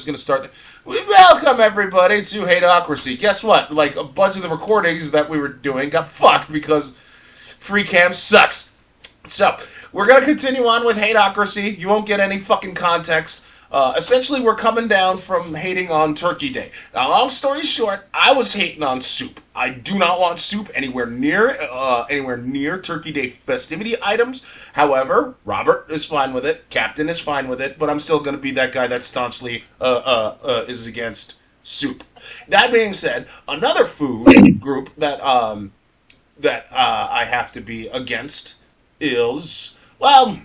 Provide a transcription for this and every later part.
Going to start. We welcome everybody to Hateocracy. Guess what? Like a bunch of the recordings that we were doing got fucked because free cam sucks. So we're gonna continue on with Hateocracy. You won't get any fucking context. Essentially, we're coming down from hating on Turkey Day. Now, long story short, I was hating on soup. I do not want soup anywhere near Turkey Day festivity items. However, Robert is fine with it. Captain is fine with it. But I'm still going to be that guy that staunchly is against soup. That being said, another food group that I have to be against is, well,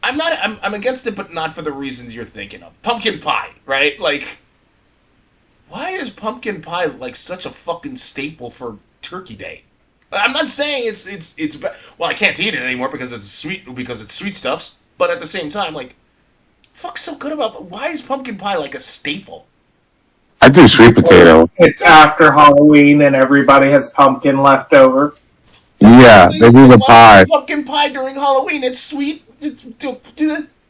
I'm not. I'm against it, but not for the reasons you're thinking of. Pumpkin pie, right? Like, why is pumpkin pie like such a fucking staple for Turkey Day? I'm not saying it's. Well, I can't eat it anymore because it's sweet stuffs. But at the same time, like, fuck's so good about? Why is pumpkin pie like a staple? I do sweet potato. It's after Halloween and everybody has pumpkin left over. Yeah, they do the pie. Pumpkin pie during Halloween. It's sweet.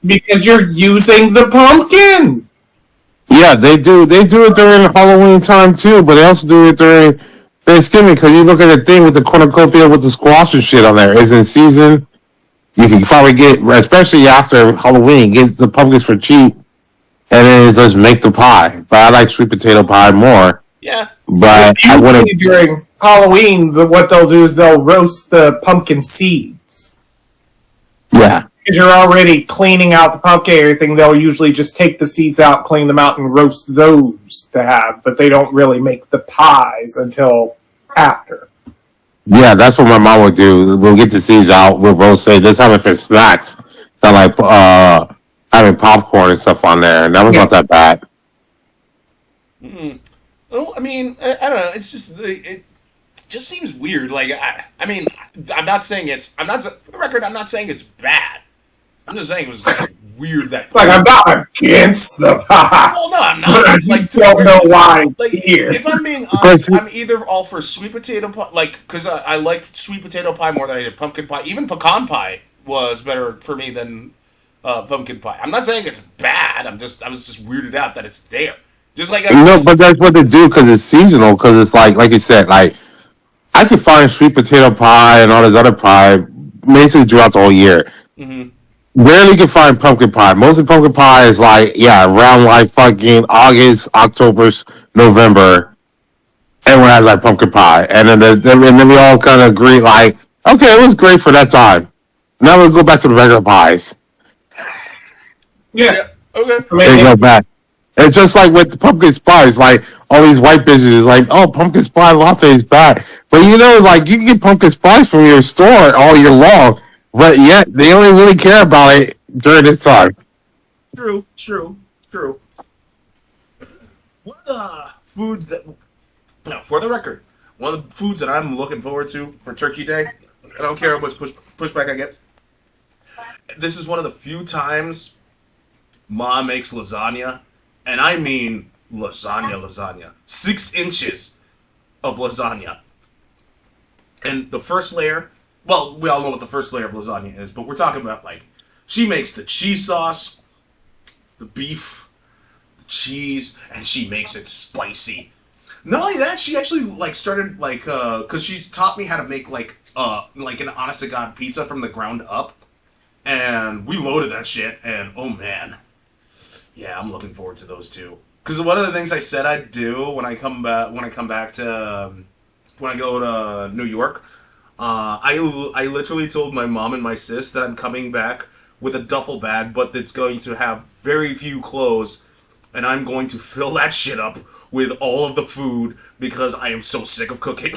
Because you're using the pumpkin. Yeah, they do. They do it during Halloween time too, but they also do it during Thanksgiving. Because you look at the thing with the cornucopia with the squash and shit on there. It's in season. You can probably get, especially after Halloween, get the pumpkins for cheap, and then just make the pie. But I like sweet potato pie more. Yeah. But I wouldn't. During Halloween, what they'll do is they'll roast the pumpkin seeds. Yeah. Because you're already cleaning out the pumpkin and everything, they'll usually just take the seeds out, clean them out, and roast those to have. But they don't really make the pies until after. Yeah, that's what my mom would do. We'll get the seeds out. We'll roast it. Just have it for snacks. That like having popcorn and stuff on there, and that was not that bad. Mm-mm. Well, I mean, I don't know. It's just it just seems weird. Like I mean, I'm not saying it's. I'm not for the record. I'm not saying it's bad. I'm just saying it was weird that. Like I'm not against the pie. Well, no, I'm not. Like, don't know why. Like, here. if I'm being honest, I'm either all for sweet potato pie, like, because I like sweet potato pie more than I did pumpkin pie. Even pecan pie was better for me than pumpkin pie. I'm not saying it's bad. I was just weirded out that it's there. Just like no, but that's what they do because it's seasonal. Because it's like you said, like I could find sweet potato pie and all this other pie basically throughout the whole year. Mm-hmm. Rarely can find pumpkin pie. Mostly pumpkin pie is like around like fucking August, October, November. Everyone has like pumpkin pie, and then we all kind of agree like, okay, it was great for that time. Now we'll go back to the regular pies. Yeah. Okay. They go back. It's just like with the pumpkin spice, like all these white bitches is like, oh, pumpkin spice latte is bad. But you know, like you can get pumpkin spice from your store all year long, but yet they only really care about it during this time. True. One of the foods that, now, for the record, one of the foods that I'm looking forward to for Turkey Day, I don't care how much pushback I get. This is one of the few times Mom makes lasagna. And I mean lasagna. 6 inches of lasagna. And the first layer, well, we all know what the first layer of lasagna is, but we're talking about, like, she makes the cheese sauce, the beef, the cheese, and she makes it spicy. Not only that, she actually, like, started, like, because she taught me how to make, like an honest-to-God pizza from the ground up. And we loaded that shit, and oh, man. Yeah, I'm looking forward to those two. Because one of the things I said I'd do when I come back to when I go to New York, I literally told my mom and my sis that I'm coming back with a duffel bag, but it's going to have very few clothes, and I'm going to fill that shit up with all of the food because I am so sick of cooking.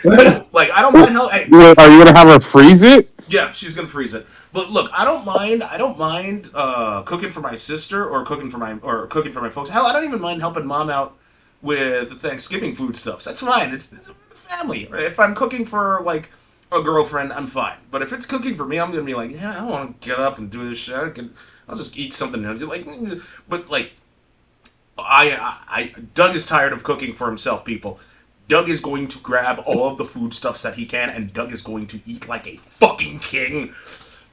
So, like, I don't mind how. Hey, are you gonna have her freeze it? Yeah, she's gonna freeze it. But look, I don't mind cooking for my sister or cooking for my folks. Hell, I don't even mind helping Mom out with the Thanksgiving foodstuffs. That's fine. It's a family. If I'm cooking for like a girlfriend, I'm fine. But if it's cooking for me, I'm gonna be like, yeah, I don't want to get up and do this shit. I'll just eat something. Like, but like, Doug is tired of cooking for himself, people. Doug is going to grab all of the foodstuffs that he can, and Doug is going to eat like a fucking king.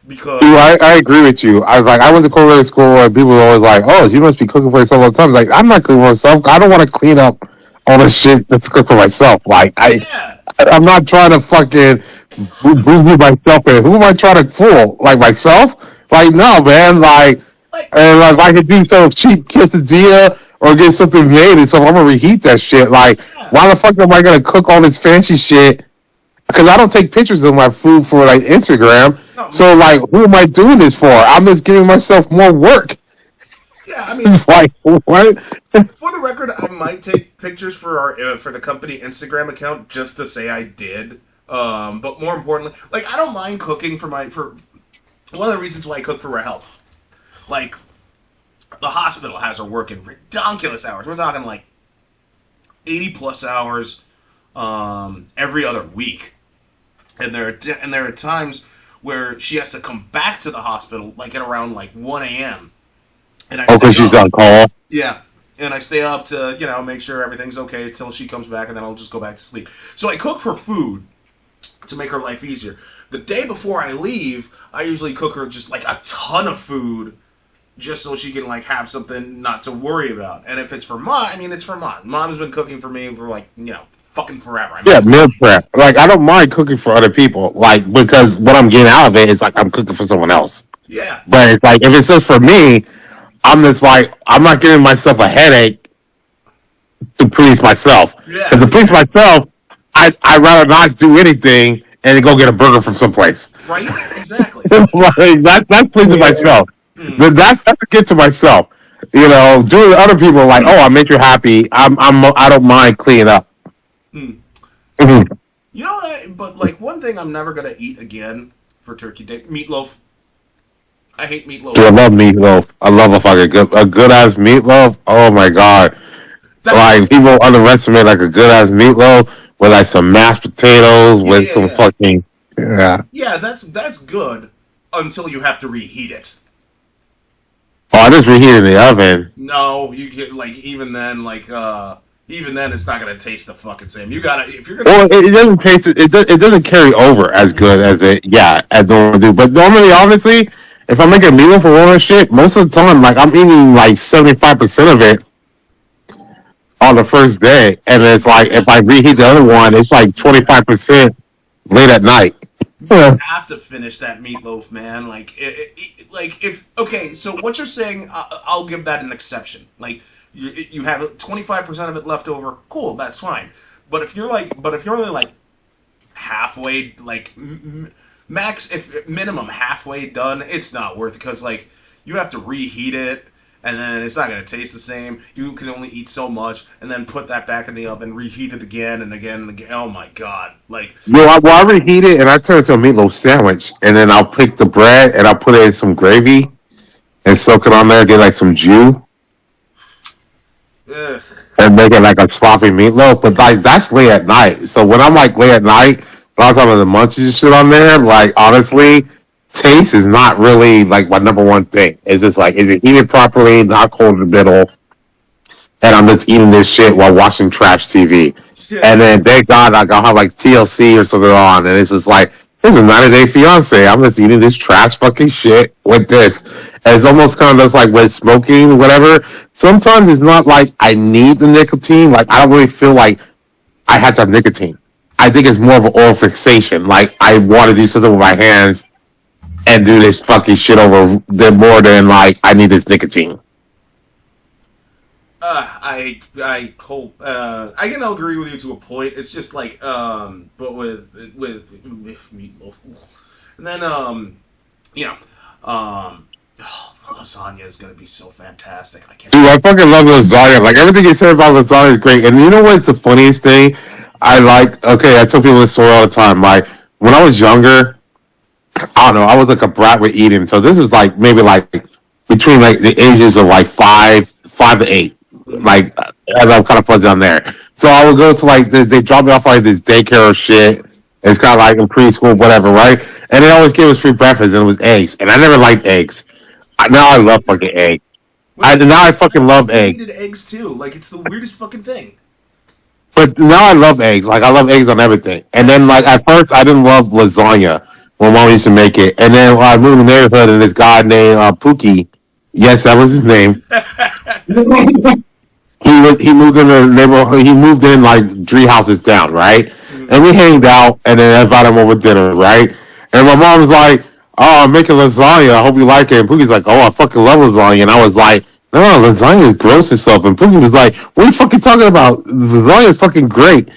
because Dude, I agree with you. I was like, I went to culinary school and people were always like, "Oh, you must be cooking for yourself all the time." Like, I'm not cooking for myself. I don't want to clean up all the shit that's cooked for myself. Like, yeah, I'm not trying to fucking boo myself in. Who am I trying to fool? Like myself? Like, no, man. Like, like and like, I could do some cheap quesadilla or get something made, and so I'm gonna reheat that shit. Like, yeah, why the fuck am I gonna cook all this fancy shit? Because I don't take pictures of my food for like Instagram. no, me So neither. like, who am I doing this for? I'm just giving myself more work. Yeah, I mean, It's like what? for the record, I might take pictures for our for the company Instagram account just to say I did. But more importantly, like I don't mind cooking for one of the reasons why I cook for our health. Like the hospital has her working ridiculous hours. We're talking like 80 plus hours every other week, and there are times where she has to come back to the hospital like at around like 1 a.m. and I Oh, stay because she's up. on call. Yeah. And I stay up to, make sure everything's okay until she comes back, and then I'll just go back to sleep. So I cook her food to make her life easier. The day before I leave, I usually cook her just like a ton of food just so she can like have something not to worry about. And if it's for mom, I mean, it's for mom. Mom's been cooking for me for like, fucking forever. I Yeah, mean, meal prep. Like, I don't mind cooking for other people. Like, because what I'm getting out of it is like I'm cooking for someone else. yeah. But it's like if it's just for me, I'm just like I'm not giving myself a headache to please myself. Yeah, Because to please exactly. myself, I'd rather not do anything and go get a burger from someplace. Right? Exactly. Like, that's pleasing Yeah. myself. Hmm. That's a gift to myself. Doing to other people like, oh, I make you happy. I don't mind cleaning up. Hmm. Mhm. You know what but like one thing I'm never going to eat again for Turkey Day, meatloaf. I hate Dude, meatloaf. I love meatloaf. I love a good ass meatloaf. Oh my god! That's Like people underestimate like a good ass meatloaf with like some mashed potatoes yeah, with yeah, some yeah. fucking yeah. Yeah, that's good until you have to reheat it. Oh, I just reheated in the oven. No, you get like even then it's not gonna taste the fucking same. You gotta if you're gonna Well, it doesn't taste it doesn't carry over as good as it as normal do. But normally, honestly, if I make a meatloaf for one shit, most of the time, like I'm eating like 75% of it on the first day, and it's like if I reheat the other one, it's like you 25% late at night. you Yeah. have to finish that meatloaf, man. Like like if okay, so what you're saying, I'll give that an exception. Like you have 25% of it left over, cool, that's fine. But if you're only like halfway, like max, if minimum halfway done, it's not worth it because like you have to reheat it, and then it's not gonna taste the same. You can only eat so much, and then put that back in the oven, reheat it again and again and again. Oh my god! Like I reheat it and I turn it to a meatloaf sandwich, and then I'll pick the bread and I'll put it in some gravy and soak it on there, get like some jus, ugh. and make it like a sloppy meatloaf. But like that's late at night. So when I'm like late at night, a lot of times the munchies and shit on there, like honestly, taste is not really like my number one thing. It's just like is it heated properly, not cold in the middle, and I'm just eating this shit while watching trash TV. And then thank God like I'll have like TLC or something on, and it's just like here's a 90 Day Fiance. I'm just eating this trash fucking shit with this. And it's almost kind of just like with smoking, whatever. Sometimes it's not like I need the nicotine. Like I don't really feel like I have to have nicotine. I think it's more of an oral fixation. Like I want to do something with my hands and do this fucking shit over the more than like I need this nicotine. I can agree with you to a point. It's just like but with meatloaf, and then you know, lasagna is gonna be so fantastic. I can't. Dude, I fucking love lasagna. Like everything you said about lasagna is great. And you know what's the funniest thing? I like. Okay, I tell people this story all the time. Like when I was younger, I don't know. I was like a brat with eating. So this is like maybe like between like the ages of like five to eight. Mm, Like as I'm kind of fuzzy on there. So I would go to like this. They drop me off like this daycare or shit. It's kind of like in preschool, whatever, right? And they always gave us free breakfast, and it was eggs. And I never liked eggs. Now I love fucking eggs. which is Now I I fucking love never eggs. hated eggs too. Like it's the weirdest fucking thing. But now I love eggs. Like I love eggs on everything. And Yeah. then like at first I didn't love lasagna. My mom used to make it, and then I moved to the neighborhood, and this guy named Pookie, yes, that was his name. He moved in the neighborhood. He moved in like 3 houses down, right? Mm. And we hanged out, and then I invited him over dinner, right? And my mom was like, "Oh, I'm making lasagna. I hope you like it." And Pookie's like, "Oh, I fucking love lasagna." And I was like, "No, lasagna is gross and stuff." And Pookie was like, "What are you fucking talking about? Lasagna is fucking great."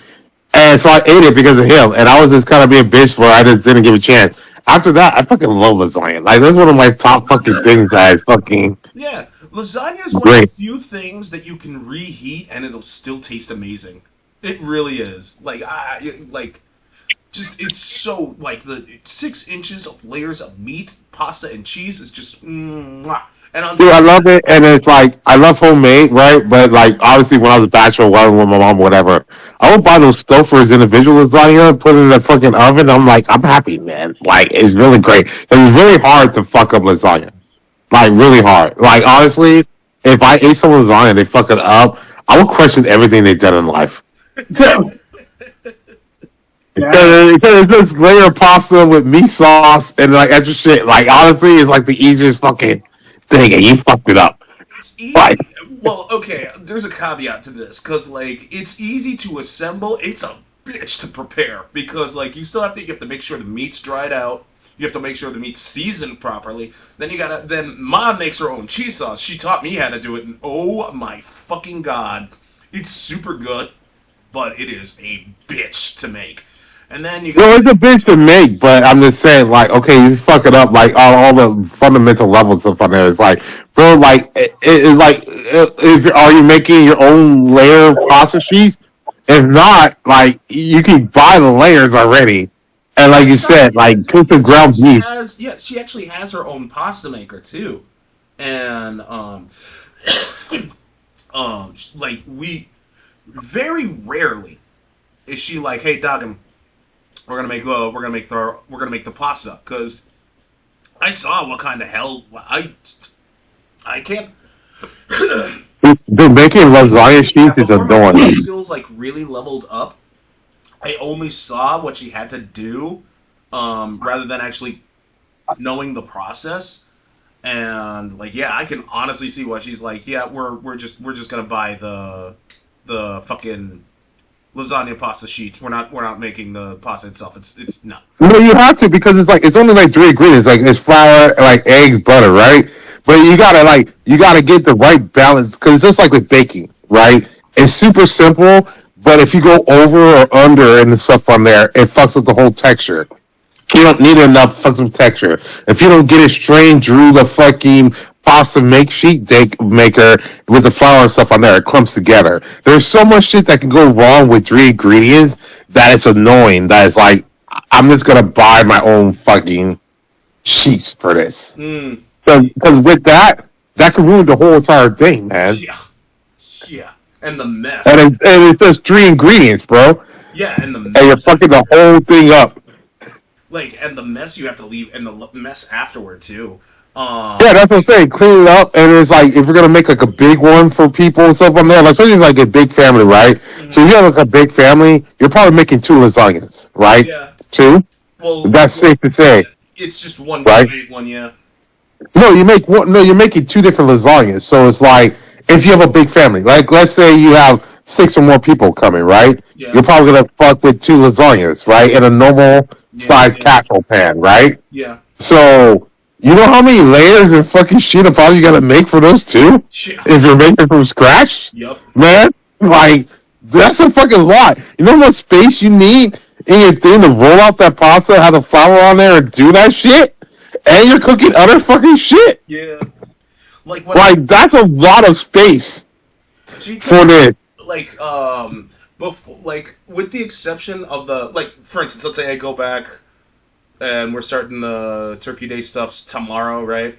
And so I ate it because of him. And I was just kind of being a bitch for it. I just didn't give a chance. After that, I fucking love lasagna. Like, that's one of my top fucking things, guys. Fucking Yeah, lasagna is one of the great. few things that you can reheat and it'll still taste amazing. It really is. Like just it's so like the 6 inches of layers of meat, pasta, and cheese is just mwah. And on Dude, I top of love that, it, and it's like I love homemade, right? But like obviously, when I was a bachelor, one with my mom, whatever, I would buy those Stouffer's individual lasagna, put it in the fucking oven. I'm like, I'm happy, man. Like it's really great. It's really hard to fuck up lasagna, like really hard. Like honestly, if I ate some lasagna and they fuck it up, I would question everything they've done in life. Yeah. Because it's just layer of pasta with meat sauce and like extra shit. Like honestly, it's like the easiest fucking thing, and you fucked it up. it's Like, easy. Well, okay, there's a caveat to this because like it's easy to assemble. It's a bitch to prepare because like you have to make sure the meat's dried out. You have to make sure the meat's seasoned properly. Then Mom makes her own cheese sauce. She taught me how to do it, and oh my fucking god, it's super good, but it is a bitch to make. And then you no, got it's a bitch to make, but I'm just saying, like, okay, you fuck it up, like all the fundamental levels of fun there. It's like, bro, like, it's like, are you making your own layer of pasta sheets? If not, like, you can buy the layers already, and like you said, like, cook the ground beef. she actually has her own pasta maker too, and like we very rarely is she like, hey, Doggin, we're gonna make the pasta because I saw what kind of hell I can't. Dude, making lasagna sheets is Before my cooking annoying. skills like really leveled up, I only saw what she had to do, rather than actually knowing the process. And like, yeah, I can honestly see why she's like, yeah, we're just gonna buy the fucking lasagna pasta sheets. We're not making the pasta itself. It's no. No, you have to because it's like it's only like 3 ingredients. Like it's flour, like eggs, butter, right? But you gotta get the right balance because it's just like with baking, right? It's super simple, but if you go over or under and the stuff on there, it fucks up the whole texture. You don't need enough fucking texture. If you don't get it strained through the fucking pasta make sheet maker with the flour and stuff on there, it clumps together. There's so much shit that can go wrong with 3 ingredients that it's annoying. That it's like I'm just gonna buy my own fucking sheets for this. Mm, Because with that, that can ruin the whole entire thing, man. yeah, yeah, and the mess. And it's just 3 ingredients, bro. Yeah, and the And you're mess. fucking the whole thing up. Like, and the mess you have to leave, and the mess afterward too. Yeah, that's what I'm saying. Clean it up, and it's like if you're gonna make like a big one for people and stuff on there, like especially like a big family, right? So if you have like a big family, you're probably making 2 lasagnas, right? Yeah. 2. Well, That's safe to say, it's just one right? big one, yeah. No, you make one. No, you're making 2 different lasagnas. So it's like if you have a big family, like let's say you have 6 or more people coming, right? Yeah. You're probably gonna fuck with 2 lasagnas, right? In a normal Yeah, size yeah. casserole pan, right? Yeah. So you know how many layers and fucking shit of pasta you gotta make for those 2? Yeah. If you're making from scratch, Yep. man, like that's a fucking lot. You know how much space you need in your thing to roll out that pasta, have the flour on there, and do that shit, and you're cooking other fucking shit. Yeah. Like when Like that's a lot of space she for this. like before, like with the exception of the like, for instance, let's say I go back and we're starting the Turkey Day stuff tomorrow, right?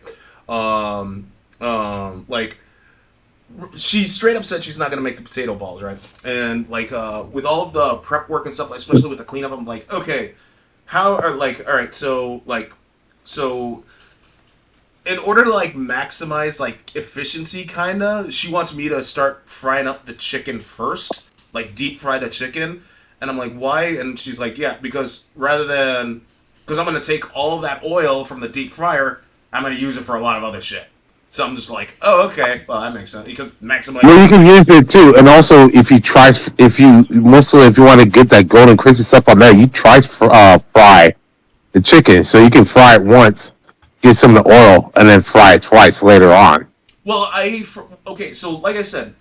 Like she straight up said she's not gonna make the potato balls, right? And like with all of the prep work and stuff, like especially with the cleanup, I'm like, okay, how are like, all right, so in order to like maximize like efficiency, kinda, she wants me to start frying up the chicken first, like deep fry the chicken, and I'm like, why? And she's like, yeah, because rather than Because I'm going to take all of that oil from the deep fryer, I'm going to use it for a lot of other shit. So I'm just like, oh, okay, well that makes sense because maximize. Well, you can use it too, and also if you want to get that golden crispy stuff on there, you fry the chicken, so you can fry it once, get some of the oil, and then fry it twice later on. Well, okay, so like I said,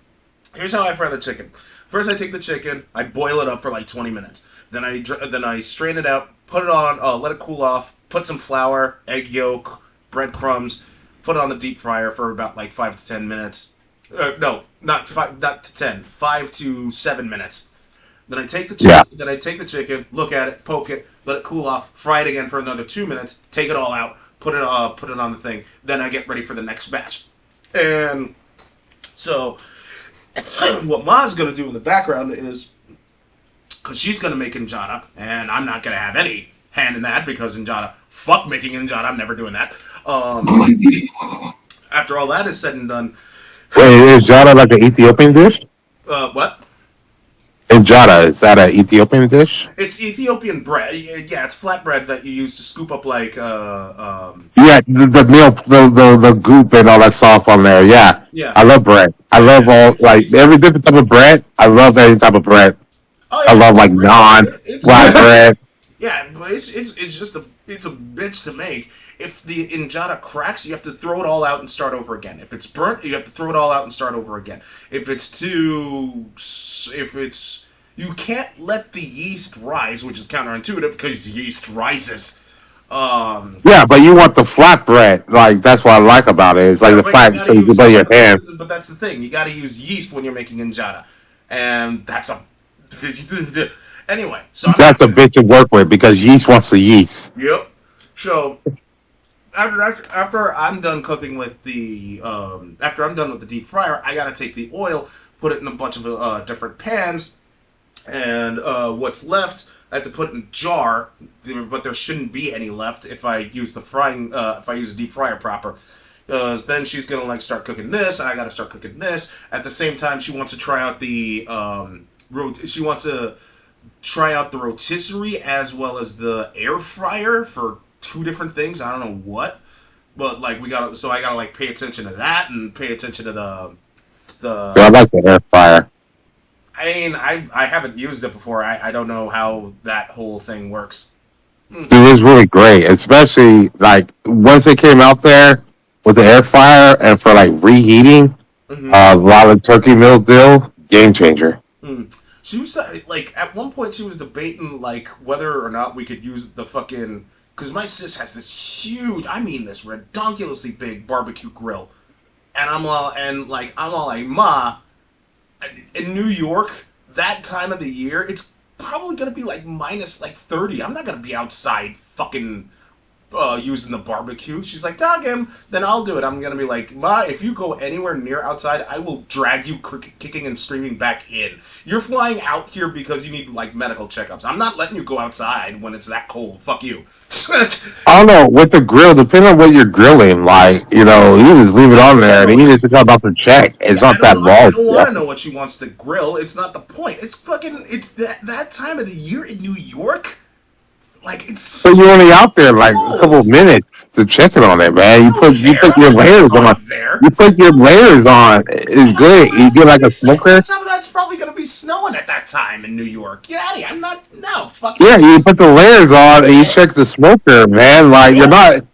here's how I fry the chicken. First, I take the chicken, I boil it up for like 20 minutes. Then I strain it out, put it on, let it cool off, put some flour, egg yolk, breadcrumbs, put it on the deep fryer for about like 5 to 10 minutes. No, not 10, 5 to 7 minutes. Then I take the chicken. Yeah. Then I take the chicken, look at it, poke it, let it cool off, fry it again for another 2 minutes, take it all out, put it on the thing. Then I get ready for the next batch. And so, what Ma's gonna do in the background is, because she's gonna make injera, and I'm not gonna have any hand in that because injera, fuck making injera, I'm never doing that. After all that is said and done, Wait, is jada like an Ethiopian dish? what? Injera, is that an Ethiopian dish? It's Ethiopian bread. Yeah, it's flatbread that you use to scoop up like Yeah, the milk, the goop and all that stuff on there. Yeah, yeah. I love bread. I love every different type of bread. I love any type of bread. Oh, yeah, I love like naan, flat bread. Yeah, but it's just a bitch to make. If the injera cracks, you have to throw it all out and start over again. If it's burnt, you have to throw it all out and start over again. You can't let the yeast rise, which is counterintuitive because yeast rises. Yeah, but you want the flat bread. Like that's what I like about it. It's like the flat, so you can put your hand. But that's the thing. You got to use yeast when you're making injera, and that's a anyway. So that's a bitch to work with because yeast wants the yeast. Yep. So after I'm done cooking with the after I'm done with the deep fryer, I gotta take the oil, put it in a bunch of different pans, and what's left I have to put in a jar. But there shouldn't be any left if I use the if I use a deep fryer proper. Then she's gonna like start cooking this, and I gotta start cooking this. At the same time, she wants to try out the rotisserie as well as the air fryer for two different things. I don't know what, but like I gotta like pay attention to that and pay attention to the. Yeah, I like the air fryer. I mean, I haven't used it before. I don't know how that whole thing works. Dude, it's really great, especially like once it came out there with the air fryer and for like reheating a lot of turkey meal deal, game changer. She was like at one point she was debating like whether or not we could use the fucking, because my sis has this huge, I mean this redonkulously big barbecue grill, and I'm all like, Ma, in New York that time of the year it's probably gonna be like minus like 30. I'm not gonna be outside fucking using the barbecue. She's like, dog him, then I'll do it. I'm gonna be like, Ma, if you go anywhere near outside, I will drag you kicking and screaming back in. You're flying out here because you need like medical checkups. I'm not letting you go outside when it's that cold. Fuck you. I don't know, with the grill, depending on what you're grilling, like, you just leave it on there and you just come off the check. It's not that long. I don't want to know what she wants to grill. It's not the point. It's that time of the year in New York. Like it's so you're only out there like a couple of minutes to check it on it, man. You put your layers on. You put your layers on. It's good. You get like a smoker. Some of that's probably gonna be snowing at that time in New York. Get out of here. I'm not. No. Fuck. Yeah, you put the layers on and you check the smoker, man. Like you're not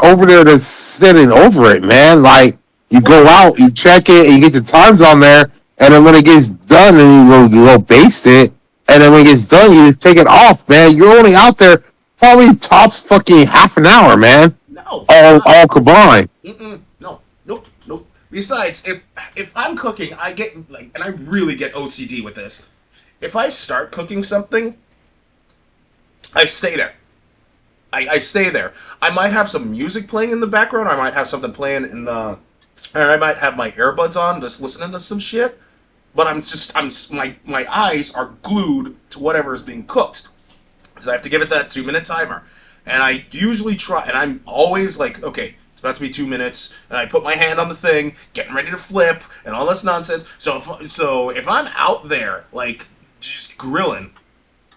over there just sitting over it, man. Like you go out, you check it, and you get the times on there, and then when it gets done, and you go baste it. And then when it gets done, you just take it off, man. You're only out there probably tops fucking half an hour, man. No. All combined. No. Nope. Besides, if I'm cooking, I get like, and I really get OCD with this. If I start cooking something, I stay there. I stay there. I might have some music playing in the background. I might have something playing or I might have my earbuds on, just listening to some shit. But my eyes are glued to whatever is being cooked. So I have to give it that 2-minute timer. And I usually try, and I'm always like, okay, it's about to be 2 minutes, and I put my hand on the thing, getting ready to flip, and all this nonsense. So if I'm out there, like, just grilling,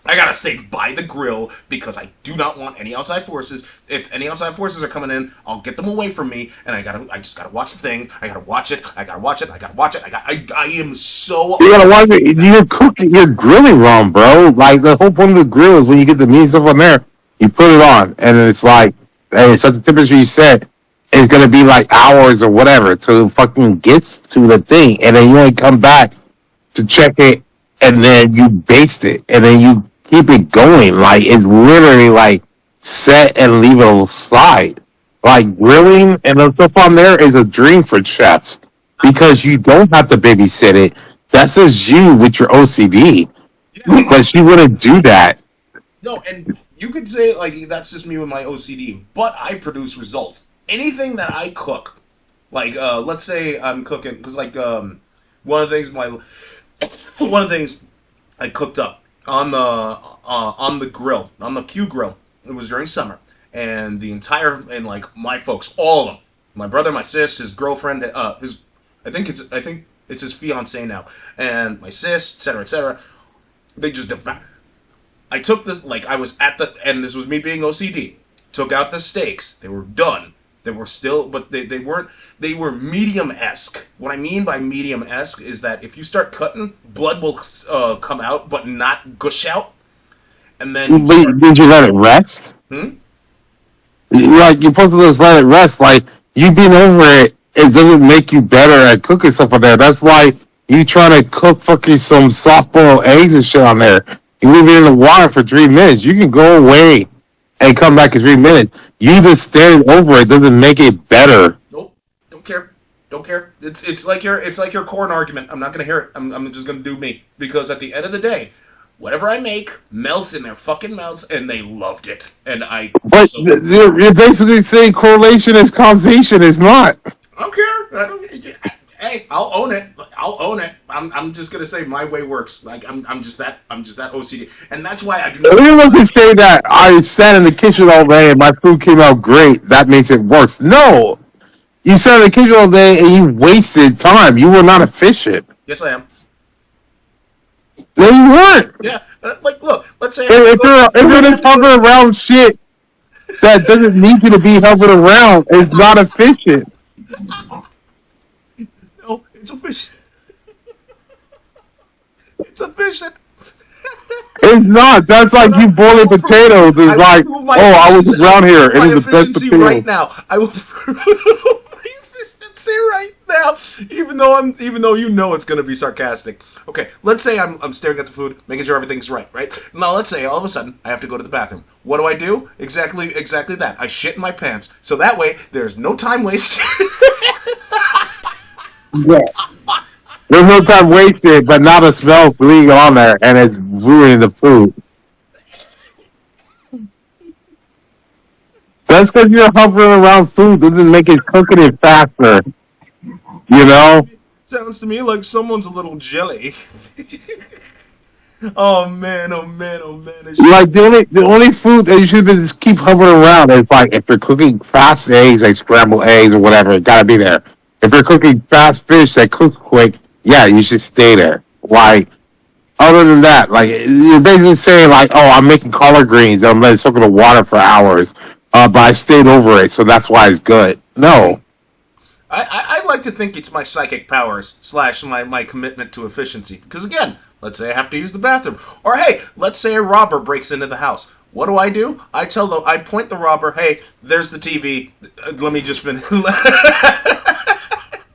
I gotta stay by the grill because I do not want any outside forces. If any outside forces are coming in, I'll get them away from me, and I just gotta watch the thing. I gotta watch it. I gotta watch it. I am so. You gotta watch it. You're cooking. You're grilling wrong, bro. Like the whole point of the grill is when you get the meat and stuff on there, you put it on, and then it's like, hey, it's at the temperature you set. It's gonna be like hours or whatever till it fucking gets to the thing, and then you only come back to check it, and then you baste it, and then you keep it going. Like it's literally like set and leave it aside. Like grilling and the stuff on there is a dream for chefs because you don't have to babysit it. That's just you with your OCD. Yeah. But she wouldn't do that. No, and you could say like that's just me with my OCD, but I produce results. Anything that I cook, like let's say I'm cooking because like one of the things I cooked up on the grill, on the Q grill. It was during summer, and like my folks, all of them, my brother, my sis, his girlfriend, I think it's his fiance now, and my sis, etc. They just I took the like I was at the and this was me being OCD. Took out the steaks. They were done. They were still, but they weren't. They were medium-esque. What I mean by medium-esque is that if you start cutting, blood will come out, but not gush out. And then Did you let it rest? Like you're supposed to just let it rest. Like you being over it, it doesn't make you better at cooking stuff on there. That's why you trying to cook fucking some soft boiled eggs and shit on there. You leave it in the water for 3 minutes. You can go away and come back in 3 minutes. You just standing over it doesn't make it better. Nope, don't care. It's like your corn argument. I'm not gonna hear it. I'm just gonna do me because at the end of the day, whatever I make melts in their fucking mouths, and they loved it. And But you're basically saying correlation is causation. It's not. I don't care. Hey, I'll own it. I'm just gonna say my way works. Like I'm just that OCD, and that's why I do not. Anyone can say that I sat in the kitchen all day and my food came out great. That makes it worse. No, you sat in the kitchen all day and you wasted time. You were not efficient. Yes, I am. No, you weren't. Yeah, like look. Let's say If you're just hovering around shit that doesn't need you to be hovering around, it's not efficient. No, it's efficient. It's efficient. It's not. That's like you boiling potatoes. It's like, I was around here. It is the best potato. Right now, I will prove my efficiency right now. Even though you know it's gonna be sarcastic. Okay, let's say I'm staring at the food, making sure everything's right. Now let's say all of a sudden I have to go to the bathroom. What do? Exactly that. I shit in my pants. So that way there's no time waste. Yeah. There's no time wasted, but now the smell's leaving on there, and it's ruining the food. That's because you're hovering around food doesn't make it cooking it faster. You know? Sounds to me like someone's a little jelly. Oh man. Like the only food that you should just keep hovering around is like if you're cooking fast eggs, like scrambled eggs or whatever, it gotta be there. If you're cooking fast fish that cooks quick, yeah, you should stay there. Like, other than that, like, you're basically saying, like, oh, I'm making collard greens, and I'm letting it soak in the water for hours, but I stayed over it, so that's why it's good. No. I like to think it's my psychic powers / my commitment to efficiency. Because again, let's say I have to use the bathroom. Or hey, let's say a robber breaks into the house. What do? I point the robber, hey, there's the TV. Let me just finish.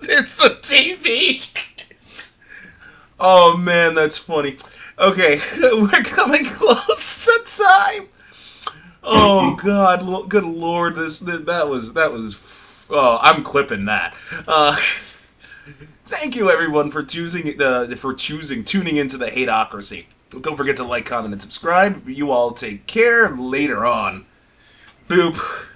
There's the TV. Oh man, that's funny. Okay, we're coming close to time. Oh God, good Lord, that was. Oh, I'm clipping that. Thank you everyone for tuning into the Hateocracy. Don't forget to like, comment, and subscribe. You all take care. Later on. Boop.